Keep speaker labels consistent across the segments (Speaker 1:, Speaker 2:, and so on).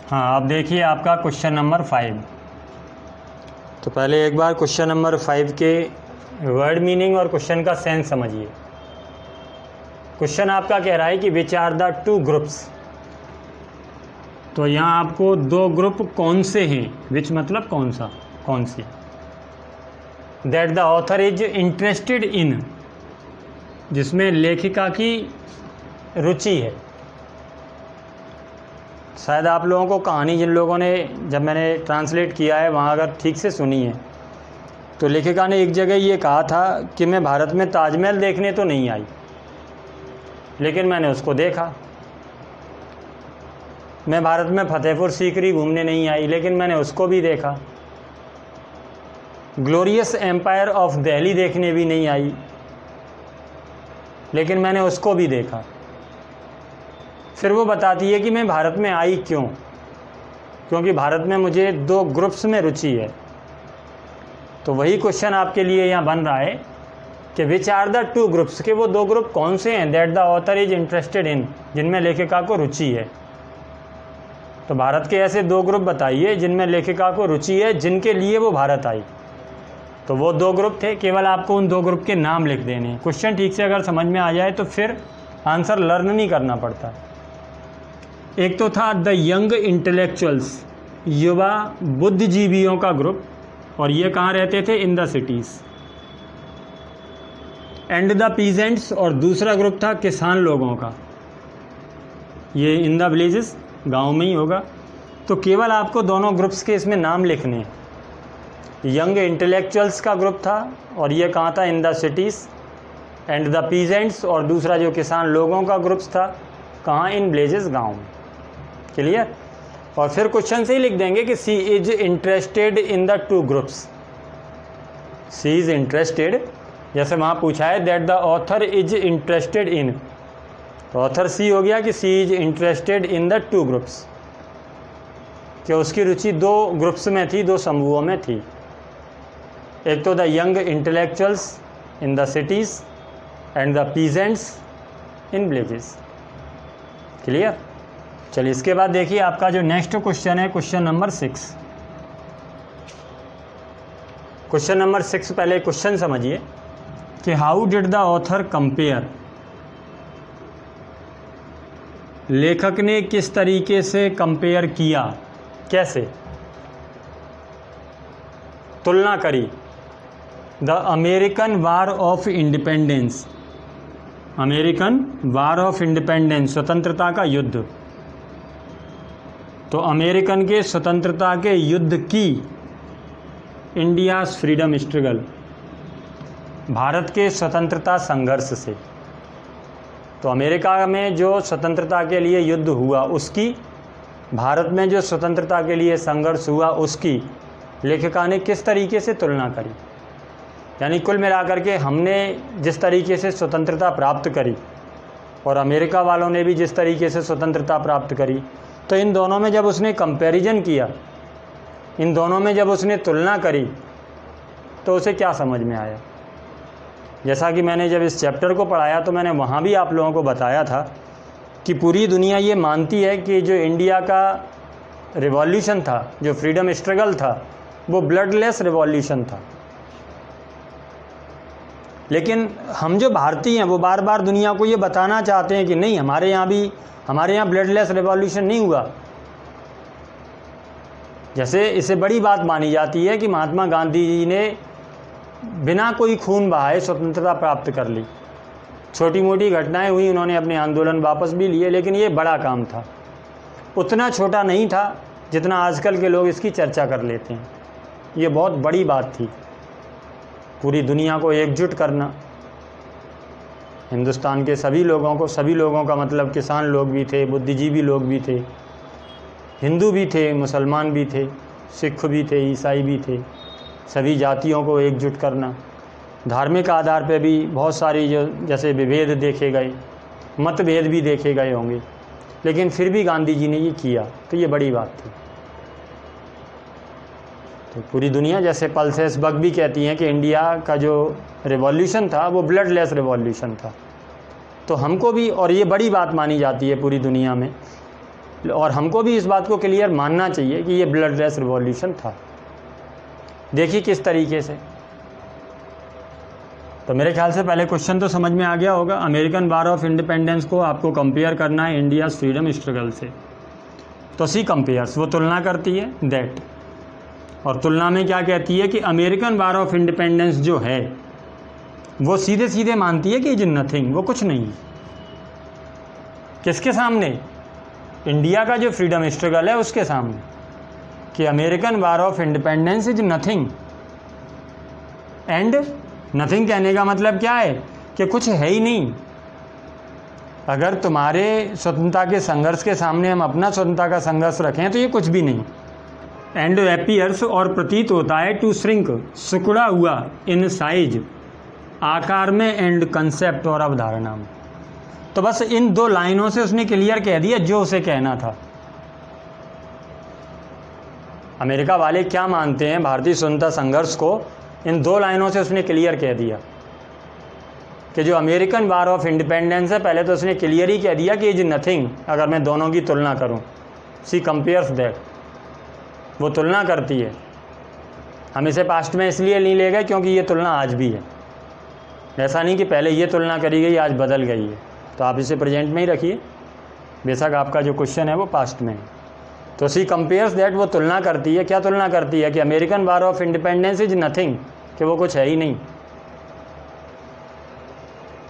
Speaker 1: हाँ, अब देखिए आपका क्वेश्चन नंबर 5। तो पहले एक बार क्वेश्चन नंबर 5 के वर्ड मीनिंग और क्वेश्चन का सेंस समझिए। क्वेश्चन आपका कह रहा है कि which are the two groups. तो यहाँ आपको दो ग्रुप कौन से हैं, विच मतलब कौन सा, कौन सी, that the author is interested in, जिसमें लेखिका की रुचि है। शायद आप लोगों को कहानी, जिन लोगों ने, जब मैंने ट्रांसलेट किया है वहाँ अगर ठीक से सुनी है, तो लेखिका ने एक जगह ये कहा था कि मैं भारत में ताजमहल देखने तो नहीं आई, लेकिन मैंने उसको देखा। मैं भारत में फतेहपुर सीकरी घूमने नहीं आई, लेकिन मैंने उसको भी देखा। ग्लोरियस एम्पायर ऑफ दिल्ली देखने भी नहीं आई, लेकिन मैंने उसको भी देखा। फिर वो बताती है कि मैं भारत में आई क्यों, क्योंकि भारत में मुझे दो ग्रुप्स में रुचि है। तो वही क्वेश्चन आपके लिए यहाँ बन रहा है कि which are the two groups, के वो दो ग्रुप कौन से हैं, that the author is interested in, जिनमें लेखिका को रुचि है। तो भारत के ऐसे दो ग्रुप बताइए जिनमें लेखिका को रुचि है, जिनके लिए वो भारत आई। तो वो दो ग्रुप थे, केवल आपको उन दो ग्रुप के नाम लिख देने हैं। क्वेश्चन ठीक से अगर समझ में आ जाए तो फिर आंसर लर्न नहीं करना पड़ता। एक तो था द यंग इंटेलेक्चुअल्स, युवा बुद्धिजीवियों का ग्रुप, और ये कहाँ रहते थे, in the cities. And the peasants, और दूसरा ग्रुप था किसान लोगों का, ये इन द विलेजेस, गाँव में ही होगा। तो केवल आपको दोनों ग्रुप्स के इसमें नाम लिखने हैं। यंग इंटेलेक्चुअल्स का ग्रुप था और ये कहाँ था, in the cities. And the peasants, और दूसरा जो किसान लोगों का ग्रुप्स था, कहाँ, इन विलेजेस, गाँव में। क्लियर। और फिर क्वेश्चन से ही लिख देंगे कि she is interested in the two groups. She is interested, जैसे वहाँ पूछा है that the author is interested in, तो ऑथर सी हो गया कि she is interested in the two groups, कि उसकी रुचि दो ग्रुप्स में थी, दो समूहों में थी। एक तो the young intellectuals in the cities and the peasants in villages. Clear. चलिए इसके बाद देखिए आपका जो नेक्स्ट क्वेश्चन है, क्वेश्चन नंबर 6। क्वेश्चन नंबर 6, पहले क्वेश्चन समझिए कि how did the author compare, लेखक ने किस तरीके से कंपेयर किया, कैसे तुलना करी, the American war of independence, American war of independence, स्वतंत्रता का युद्ध। तो अमेरिकन के स्वतंत्रता के युद्ध की, इंडियाज़ फ्रीडम स्ट्रगल, भारत के स्वतंत्रता संघर्ष से। तो अमेरिका में जो स्वतंत्रता के लिए युद्ध हुआ उसकी, भारत में जो स्वतंत्रता के लिए संघर्ष हुआ उसकी लेखिका ने किस तरीके से तुलना करी। यानी कुल मिलाकर के हमने जिस तरीके से स्वतंत्रता प्राप्त करी और अमेरिका वालों ने भी जिस तरीके से स्वतंत्रता प्राप्त करी, तो इन दोनों में जब उसने कंपैरिजन किया, इन दोनों में जब उसने तुलना करी, तो उसे क्या समझ में आया। जैसा कि मैंने जब इस चैप्टर को पढ़ाया तो मैंने वहाँ भी आप लोगों को बताया था कि पूरी दुनिया ये मानती है कि जो इंडिया का रिवॉल्यूशन था, जो फ्रीडम स्ट्रगल था, वो ब्लडलेस रिवॉल्यूशन था। लेकिन हम जो भारतीय हैं वो बार बार दुनिया को ये बताना चाहते हैं कि नहीं, हमारे यहाँ ब्लडलेस रिवॉल्यूशन नहीं हुआ। जैसे इसे बड़ी बात मानी जाती है कि महात्मा गांधी जी ने बिना कोई खून बहाए स्वतंत्रता प्राप्त कर ली। छोटी मोटी घटनाएं हुई, उन्होंने अपने आंदोलन वापस भी लिए, लेकिन ये बड़ा काम था। उतना छोटा नहीं था जितना आजकल के लोग इसकी चर्चा कर लेते हैं। ये बहुत बड़ी बात थी, पूरी दुनिया को एकजुट करना, हिंदुस्तान के सभी लोगों का मतलब किसान लोग भी थे, बुद्धिजीवी लोग भी थे, हिंदू भी थे, मुसलमान भी थे, सिख भी थे, ईसाई भी थे, सभी जातियों को एकजुट करना। धार्मिक आधार पे भी बहुत सारी जो जैसे विभेद देखे गए, मतभेद भी देखे गए होंगे, लेकिन फिर भी गांधी जी ने ये किया, तो ये बड़ी बात थी। तो पूरी दुनिया, जैसे पल्सेस बग भी कहती हैं कि इंडिया का जो रिवॉल्यूशन था वो ब्लडलेस रिवॉल्यूशन था। तो हमको भी, और ये बड़ी बात मानी जाती है पूरी दुनिया में और हमको भी इस बात को क्लियर मानना चाहिए कि ये ब्लडलेस रिवॉल्यूशन था। देखिए किस तरीके से। तो मेरे ख्याल से पहले क्वेश्चन तो समझ में आ गया होगा। अमेरिकन वार ऑफ इंडिपेंडेंस को आपको कंपेयर करना है इंडिया फ्रीडम स्ट्रगल से। तो सी कंपेयर्स, वो तुलना करती है दैट, और तुलना में क्या कहती है कि अमेरिकन वार ऑफ इंडिपेंडेंस जो है वो सीधे सीधे मानती है कि इज नथिंग, वो कुछ नहीं। किसके सामने? इंडिया का जो फ्रीडम स्ट्रगल है उसके सामने, कि American war of independence is nothing. And nothing कहने का मतलब क्या है कि कुछ है ही नहीं। अगर तुम्हारे स्वतंत्रता के संघर्ष के सामने हम अपना स्वतंत्रता का संघर्ष रखें तो ये कुछ भी नहीं। एंड एपियर्स, और प्रतीत होता है, टू श्रिंक, सिकुड़ा हुआ, इन साइज, आकार में, एंड कंसेप्ट, और अवधारणा में। तो बस इन 2 लाइनों से उसने क्लियर कह दिया जो उसे कहना था। अमेरिका वाले क्या मानते हैं भारतीय स्वतंत्रता संघर्ष को, इन 2 लाइनों से उसने क्लियर कह दिया कि जो अमेरिकन वार ऑफ इंडिपेंडेंस है, पहले तो उसने क्लियर ही कह दिया कि इज नथिंग। अगर मैं दोनों की तुलना करूं, सी कंपेयर्स दैट, वो तुलना करती है। हम इसे पास्ट में इसलिए नहीं ले गए क्योंकि ये तुलना आज भी है। ऐसा नहीं कि पहले ये तुलना करी गई आज बदल गई है, तो आप इसे प्रेजेंट में ही रखिए, बेशक आपका जो क्वेश्चन है वो पास्ट में है। तो सी कंपेयर्स दैट, वो तुलना करती है। क्या तुलना करती है? कि American war of independence is nothing, कि वो कुछ है ही नहीं।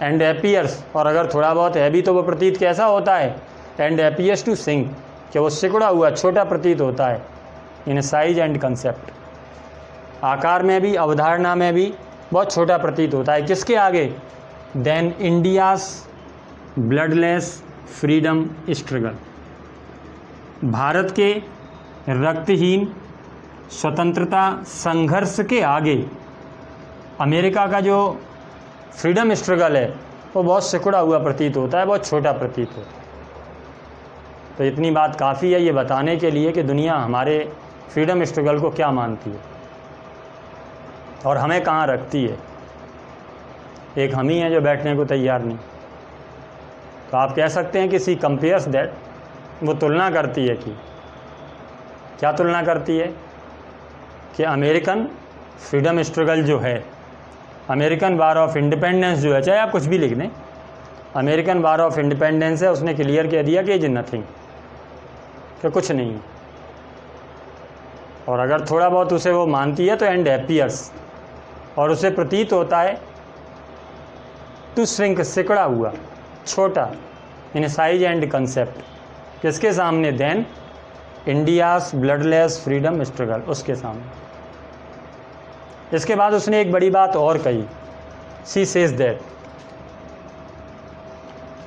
Speaker 1: एंड एपियर्स, और अगर थोड़ा बहुत है भी तो वो प्रतीत कैसा होता है? एंड एपियर्स टू सिंक, कि वो सिकुड़ा हुआ, छोटा प्रतीत होता है, इन साइज एंड कंसेप्ट, आकार में भी, अवधारणा में भी बहुत छोटा प्रतीत होता है। किसके आगे? Then India's bloodless freedom struggle, Bharat के रक्तहीन स्वतंत्रता संघर्ष के आगे अमेरिका का जो फ्रीडम स्ट्रगल है वो बहुत सिकुड़ा हुआ प्रतीत होता है, बहुत छोटा प्रतीत होता है। तो इतनी बात काफ़ी है ये बताने के लिए कि दुनिया हमारे फ्रीडम स्ट्रगल को क्या मानती है और हमें कहाँ रखती है। एक हम ही हैं जो बैठने को तैयार नहीं। तो आप कह सकते हैं कि सी कंपेयर्स दैट, वो तुलना करती है कि क्या तुलना करती है? कि अमेरिकन फ्रीडम स्ट्रगल जो है, अमेरिकन वार ऑफ इंडिपेंडेंस जो है, चाहे आप कुछ भी लिख दें, अमेरिकन वार ऑफ इंडिपेंडेंस है, उसने क्लियर कह दिया कि इज नथिंग, कि कुछ नहीं है। और अगर थोड़ा बहुत उसे वो मानती है तो एंड एपियर्स, और उसे प्रतीत होता है, टू श्रिंक, सिकुड़ा हुआ, छोटा, इन साइज एंड कंसेप्ट, किसके सामने? Then India's bloodless freedom struggle, उसके सामने। इसके बाद उसने एक बड़ी बात और कही, सी सेज दैट,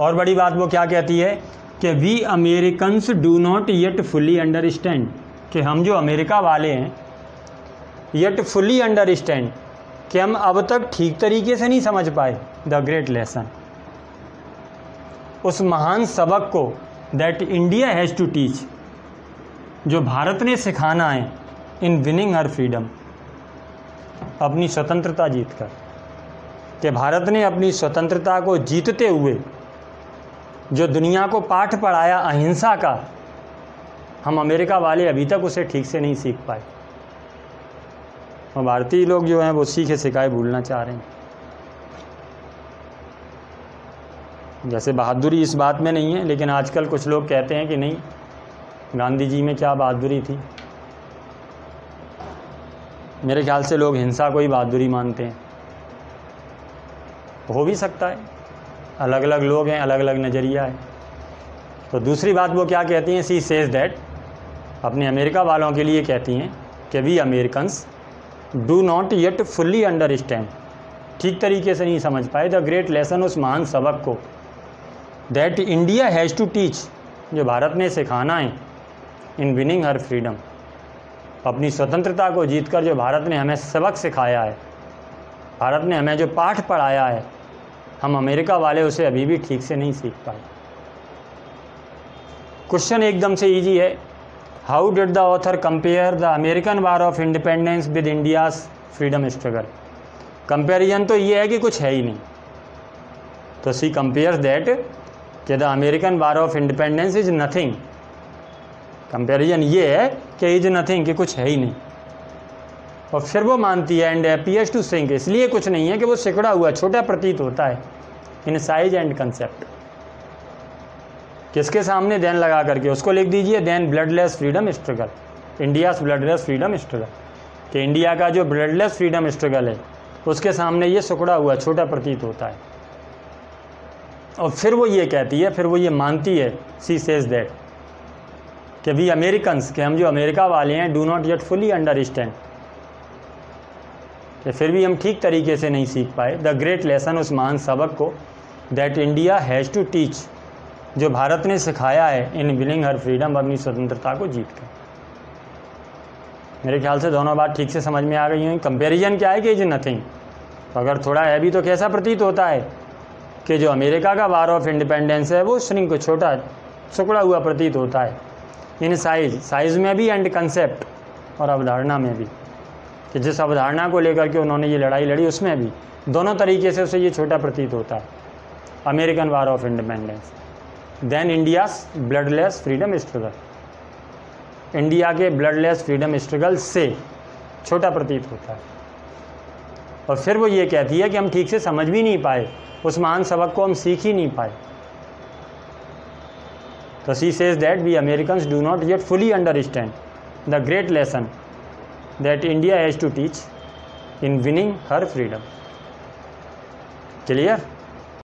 Speaker 1: और बड़ी बात वो क्या कहती है? कि we Americans do not yet fully understand, कि हम जो अमेरिका वाले हैं येट फुली अंडरस्टैंड, कि हम अब तक ठीक तरीके से नहीं समझ पाए द ग्रेट लेसन, उस महान सबक को, that India has to teach, जो भारत ने सिखाना है, इन विनिंग हर फ्रीडम, अपनी स्वतंत्रता जीतकर, कि भारत ने अपनी स्वतंत्रता को जीतते हुए जो दुनिया को पाठ पढ़ाया अहिंसा का, हम अमेरिका वाले अभी तक उसे ठीक से नहीं सीख पाए। और भारतीय लोग जो हैं वो सीखे सिखाए भूलना चाह रहे हैं। जैसे बहादुरी इस बात में नहीं है, लेकिन आजकल कुछ लोग कहते हैं कि नहीं, गांधी जी में क्या बहादुरी थी। मेरे ख्याल से लोग हिंसा को ही बहादुरी मानते हैं। हो भी सकता है, अलग अलग लोग हैं, अलग अलग नज़रिया है। तो दूसरी बात वो क्या कहती हैं? सी सेज दैट, अपने अमेरिका वालों के लिए कहती हैं कि we Americans do not yet fully understand, ठीक तरीके से नहीं समझ पाए, द ग्रेट लेसन, उस महान सबक को, that India has to teach, जो भारत ने सिखाना है, इन विनिंग हर फ्रीडम, अपनी स्वतंत्रता को जीतकर जो भारत ने हमें सबक सिखाया है, भारत ने हमें जो पाठ पढ़ाया है, हम अमेरिका वाले उसे अभी भी ठीक से नहीं सीख पाए। क्वेश्चन एकदम से इजी है, how did the author compare the American war of independence with India's freedom struggle? Comparison तो ये है कि कुछ है ही नहीं। तो सी कंपेयर्स दैट कि the American war of independence is nothing, comparison ये है कि इज नथिंग, कि कुछ है ही नहीं। और फिर वो मानती है एंड अपीयर्स टू सिंक, इसलिए कुछ नहीं है कि वो सिकुड़ा हुआ छोटा प्रतीत होता है इन साइज एंड कंसेप्ट। किसके सामने देन लगा करके उसको लिख दीजिए, then bloodless freedom struggle, India's bloodless freedom struggle, कि इंडिया का जो ब्लडलेस फ्रीडम स्ट्रगल है उसके सामने ये सिकुड़ा हुआ छोटा प्रतीत होता है। और फिर वो ये कहती है, फिर वो ये मानती है, सी सेज दैट, कि वी अमेरिकन्स, कि हम जो अमेरिका वाले हैं, do not yet fully understand, कि फिर भी हम ठीक तरीके से नहीं सीख पाए द ग्रेट लेसन, उस महान सबक को, that India has to teach, जो भारत ने सिखाया है इन विनिंग हर फ्रीडम, अपनी स्वतंत्रता को जीत कर। मेरे ख्याल से दोनों बात ठीक से समझ में आ गई हैं। कंपैरिजन क्या है कि इज नथिंग, तो अगर थोड़ा है भी तो कैसा प्रतीत होता है कि जो अमेरिका का वार ऑफ इंडिपेंडेंस है वो श्रिंक, छोटा सिकुड़ा हुआ प्रतीत होता है इन साइज में भी एंड कंसेप्ट, और अवधारणा में भी, कि जिस अवधारणा को लेकर के उन्होंने ये लड़ाई लड़ी उसमें भी दोनों तरीके से उसे ये छोटा प्रतीत होता है, American war of independence. Then India's bloodless freedom struggle, India के ब्लडलेस फ्रीडम स्ट्रगल से छोटा प्रतीत होता है। और फिर वो ये कहती है कि हम ठीक से समझ भी नहीं पाए, उस महान सबक को हम सीख ही नहीं पाए। तो she says that we Americans do not yet fully understand the great lesson that India has to teach in winning her freedom. Clear?